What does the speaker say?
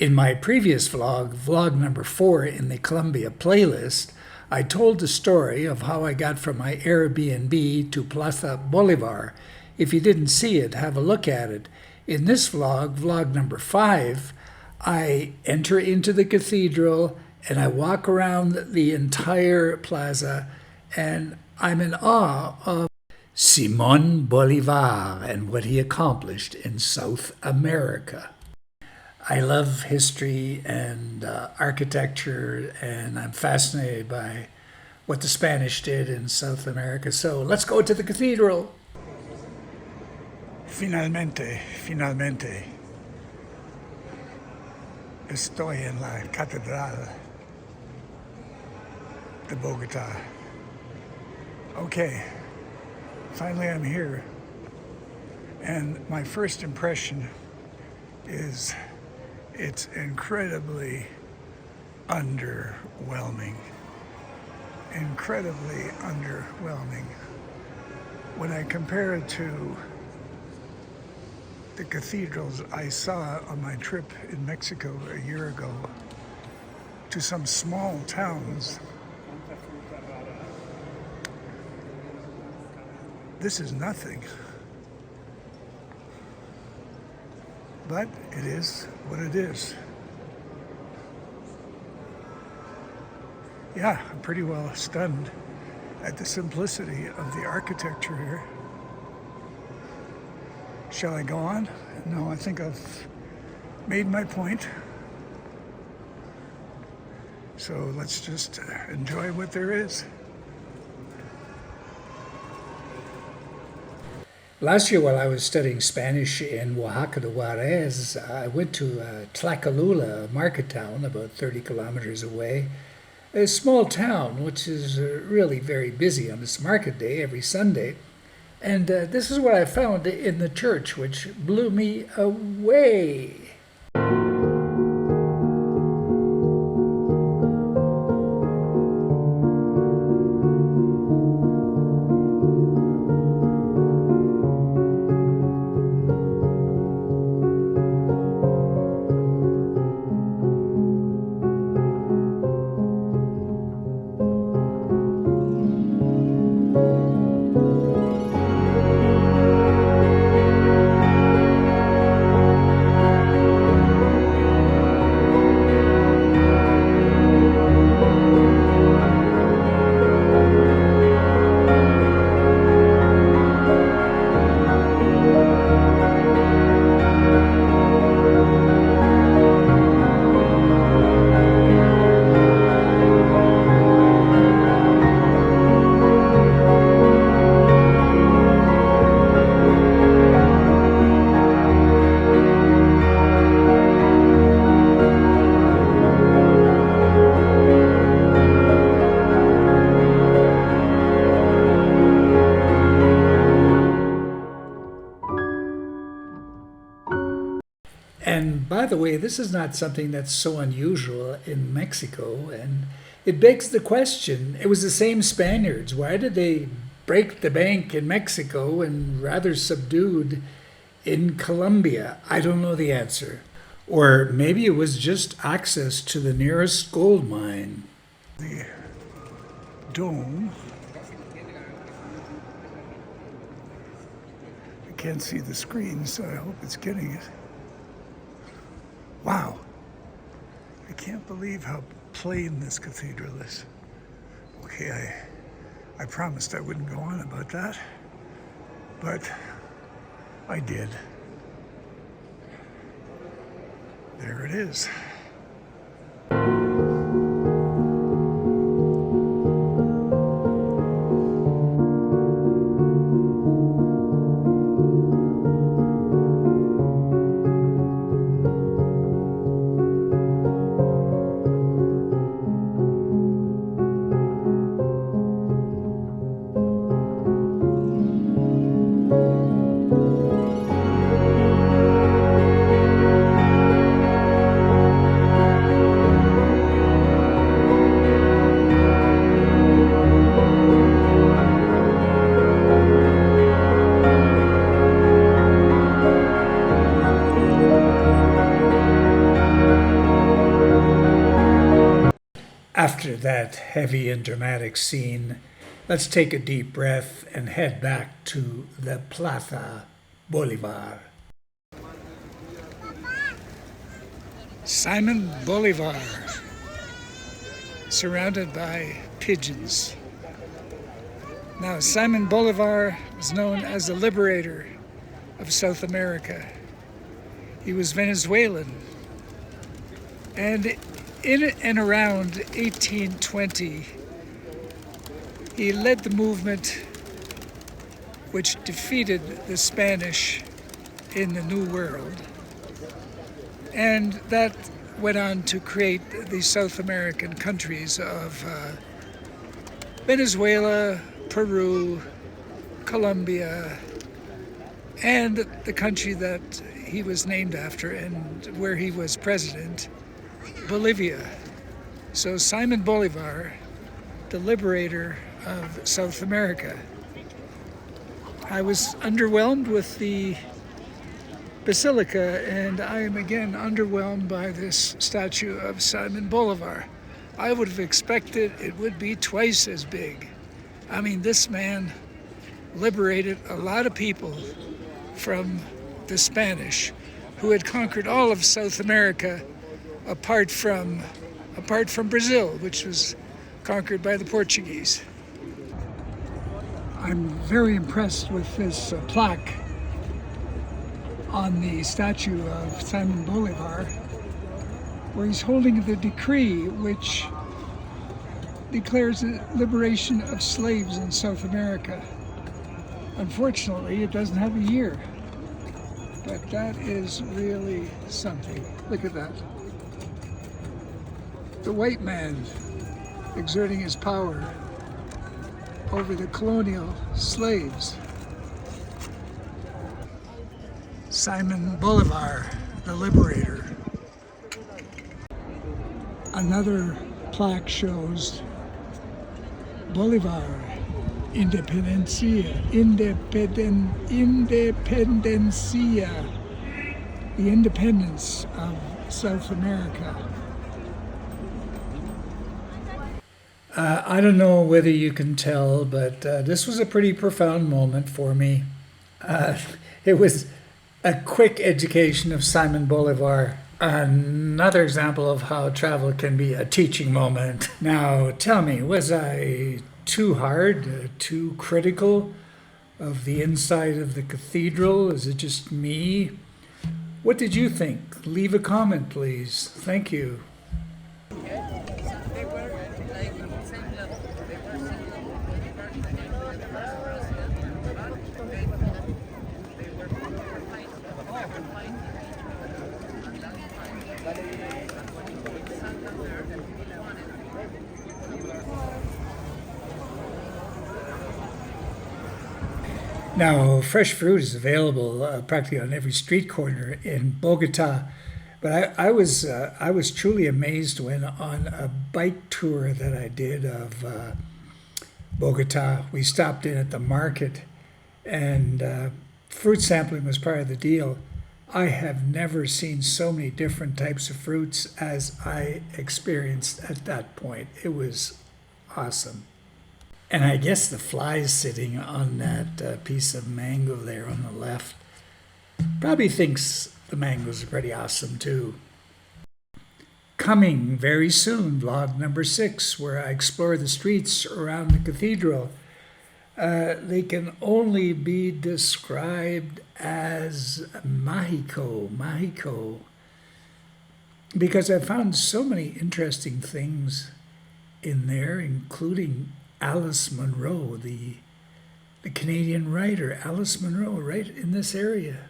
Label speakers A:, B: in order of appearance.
A: In my previous vlog, vlog number 4 in the Colombia playlist, I told the story of how I got from my Airbnb to Plaza Bolívar. If you didn't see it, have a look at it. In this vlog, vlog number 5, I enter into the cathedral and I walk around the entire plaza, and I'm in awe of Simón Bolívar and what he accomplished in South America. I love history and architecture, and I'm fascinated by what the Spanish did in South America. So let's go to the cathedral. Finalmente, estoy en la Catedral de Bogotá. Okay, finally I'm here. And my first impression is it's incredibly underwhelming. Incredibly underwhelming. When I compare it to the cathedrals I saw on my trip in Mexico a year ago, to some small towns, this is nothing. But it is what it is. Yeah, I'm pretty well stunned at the simplicity of the architecture here. Shall I go on? No, I think I've made my point. So let's just enjoy what there is. Last year, while I was studying Spanish in Oaxaca de Juarez, I went to Tlacolula, a market town about 30 kilometers away. A small town, which is really very busy on this market day every Sunday. And this is what I found in the church, which blew me away. And by the way, this is not something that's so unusual in Mexico, and it begs the question, it was the same Spaniards. Why did they break the bank in Mexico and rather subdued in Colombia? I don't know the answer. Or maybe it was just access to the nearest gold mine. The dome. I can't see the screen, so I hope it's getting it. Wow, I can't believe how plain this cathedral is. Okay, I promised I wouldn't go on about that, but I did. There it is. After that heavy and dramatic scene, let's take a deep breath and head back to the Plaza Bolívar. Simón Bolívar, surrounded by pigeons. Now, Simón Bolívar was known as the liberator of South America. He was Venezuelan. And in and around 1820, he led the movement which defeated the Spanish in the New World. And that went on to create the South American countries of Venezuela, Peru, Colombia, and the country that he was named after and where he was president, Bolivia. So Simón Bolívar, the liberator of South America. I was underwhelmed with the Basilica, and I am again underwhelmed by this statue of Simón Bolívar. I would have expected it would be twice as big. I mean, this man liberated a lot of people from the Spanish, who had conquered all of South America apart from Brazil, which was conquered by the Portuguese. I'm very impressed with this plaque on the statue of Simón Bolívar, where he's holding the decree which declares the liberation of slaves in South America. Unfortunately, it doesn't have a year, but that is really something. Look at that. The white man exerting his power over the colonial slaves. Simón Bolívar, the liberator. Another plaque shows Bolívar, Independencia, the independence of South America. I don't know whether you can tell, but this was a pretty profound moment for me. It was a quick education of Simón Bolívar. Another example of how travel can be a teaching moment. Now, tell me, was I too hard, too critical of the inside of the cathedral? Is it just me? What did you think? Leave a comment, please. Thank you. Now, fresh fruit is available practically on every street corner in Bogota, but I was truly amazed when on a bike tour that I did of Bogota, we stopped in at the market, and fruit sampling was part of the deal. I have never seen so many different types of fruits as I experienced at that point. It was awesome. And I guess the flies sitting on that piece of mango there on the left probably thinks the mangoes are pretty awesome too. Coming very soon, vlog number 6, where I explore the streets around the cathedral. They can only be described as mágico, because I found so many interesting things in there, including Alice Munro, the Canadian writer, Alice Munro, right in this area.